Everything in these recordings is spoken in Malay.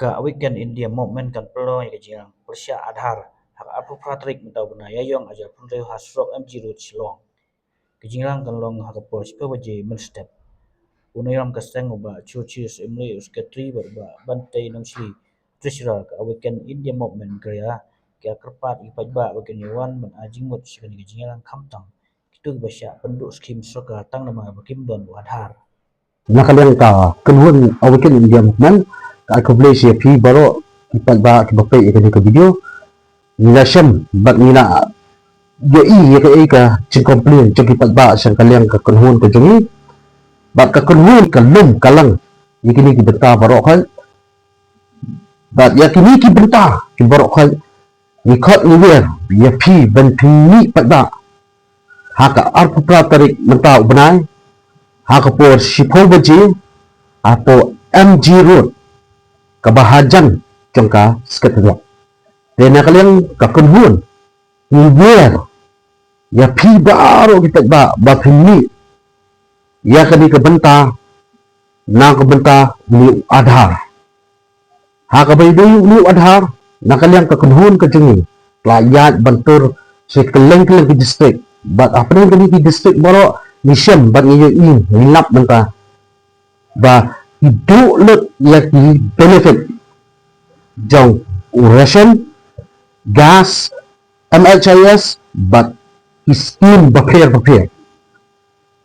Ka weekend India movement kan peloy ke jiang Persia Adhar hak apu pratrik mentau benaya yong aja punreu hasrok MG road Shillong ke jingrang kan long hak pos pe waje menstep unayam kasteng uba churches emle uske tri ba bantai nang shli trishra ka weekend India movement kaya kya kerpat ipat ba weekend yawan ban ajing mut shikani ke jingrang kamtang kitu basya penduk skim soka tang nama bakim don Adhar nakaliang ka kunhun awaken India movement ka ko blaze ya pi baro kipat ba ki bape ya ka video nila sham bak nila yo i ya ka chin complain cho kipat ba sang kaliang ka kunhun ka jungi bak ka kunhun ka lum kalang yakini ki benta baro khal bat yakini ki benta ki baro khal ni khot ni wer ya pi ban ni pat ba haka arpu pra tarik mentau benai haka por shipol baji apo MG road kabahajan jongka sketadok dan kalian kakunhun ni wer ya pi baro kita ba pini ya kani kebenta na kebenta ni Adhar haka baydu ni Adhar na kalian kakunhun kajengi layat bantur sekeleng ke district bat apa kani di district baro mission bat ni nilap benta ba hidup let ya ki benefit jauh ration gas MHIS but scheme bapir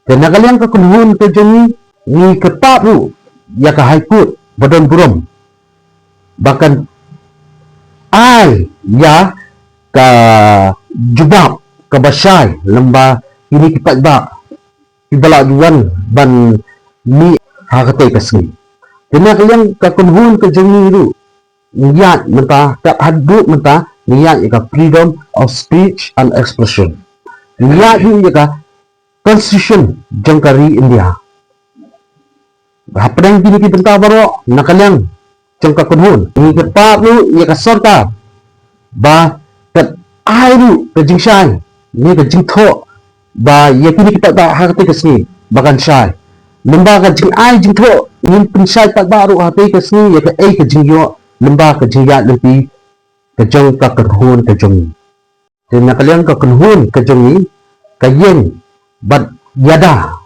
dan kalian ke kunhun ke jengi ni ketap lu ya ke high court badan buram bahkan ai ya ke jubab ke basai lembah ini kipat ba ibala duan ban ni hakate kasni dan kalian ke kunhun ke jengi lu niat mentah tak hadut mentah niat ya freedom of speech and expression niat ya constitution jangkari India apa yang dini kita baro nakaliang jangka kunhun ni kepa lu ya ka serta ba kat ai lu ke jingsai ni ke jingtho ba ya kini kita tak hakati kesni bagan sai lembah ka jing ai jingtho ni pinsai tak baru hati kesni ya ke ai ke jingyo lembah ke jingya lebih ke jangka kunhun ke jongi dan nakaliang ka kunhun ke jongi kayen bat yada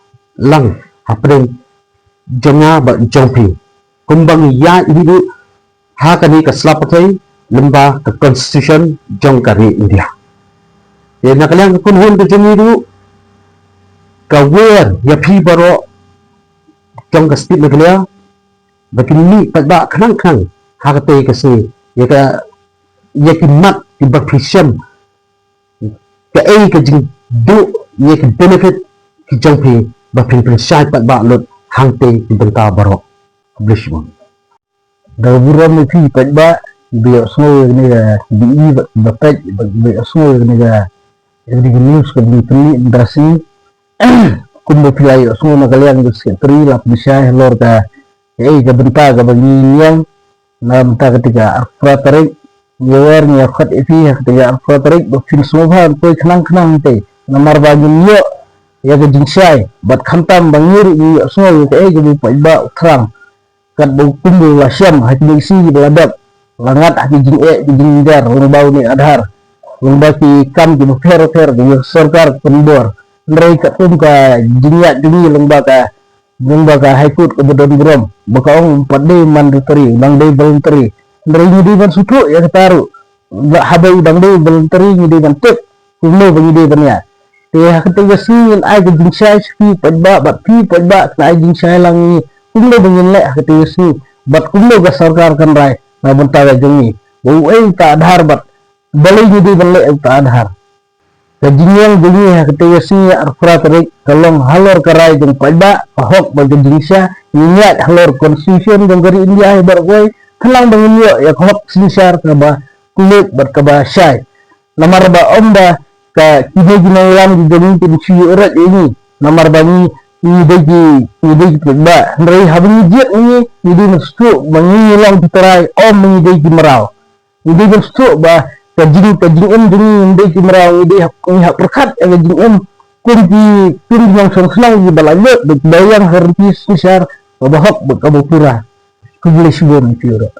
lang hapren jonga bat jongpi kumbang ya hidu hakani ka slapatai lembah ke constitution jongkari India ya nakaliang ka kunhun ke jongi du ka wer ya pi baro jong ka stit nakaliya bakini patba khnang hakate ka si ya ka ya ki mat ki bakhisam ka ai ka jing du ye ki benefit ki jongpi ba pin sai pat ba lut hangte ki benta baro blishmon da buram ni fi pat ba bi osmo ni ga bi ba pat bi osmo ni ga di news ka bi tri indasi kun mo pilay osmo na kalian gus tri lap bisay lor ka ka benta ka bagi yang na benta ketika afra tarik yewer ni akhat ifi ketika afra tarik ba fin smobhan koi khnang te namar bagin yo ya ke jingsai bat khantam bangir ni asmo ke ge pa ba uthrang kat bu kumbu wasyam hati si beladap langat hati jing jingjar bau ni Adhar lomba ki kam ki fer di sarkar penbor ndrei ka tum ka jingya dingi lomba ka high court ke badan buram bakaong padde mandatory dangdei voluntary ndrei ni di ban sutro ya taru habai dangdei voluntary ni di ban tek kumno bagi di ban ya te hakati sin ai ke jingsai pi padba bat pi padba na ai jingsai lang ni kumlo bangin le hakati sin bat kumlo ga sarkar kan rai na banta ga jungi bu ai ta Adhar bat balai ni di ban le ta Adhar ke jingyang jungi hakati sin arfra tarik kalong halor karai jeng padba hok bagi jingsa niat halor constitution jangkari India bar koi thalang bangin yo ya hok sinsar ka ba kulit bat ka ba sai lamar ba omba ka kide ginawan di jeni tin si erat ini namar bani ni bagi ba ndrei habni jet ni di mestu bangi lang diterai om ni di merau ni di mestu ba ka jing em jing di merau ni hak perkat ka jing em kun yang selang di balale bayang harus besar bahak ka bukura kuble sibon fiura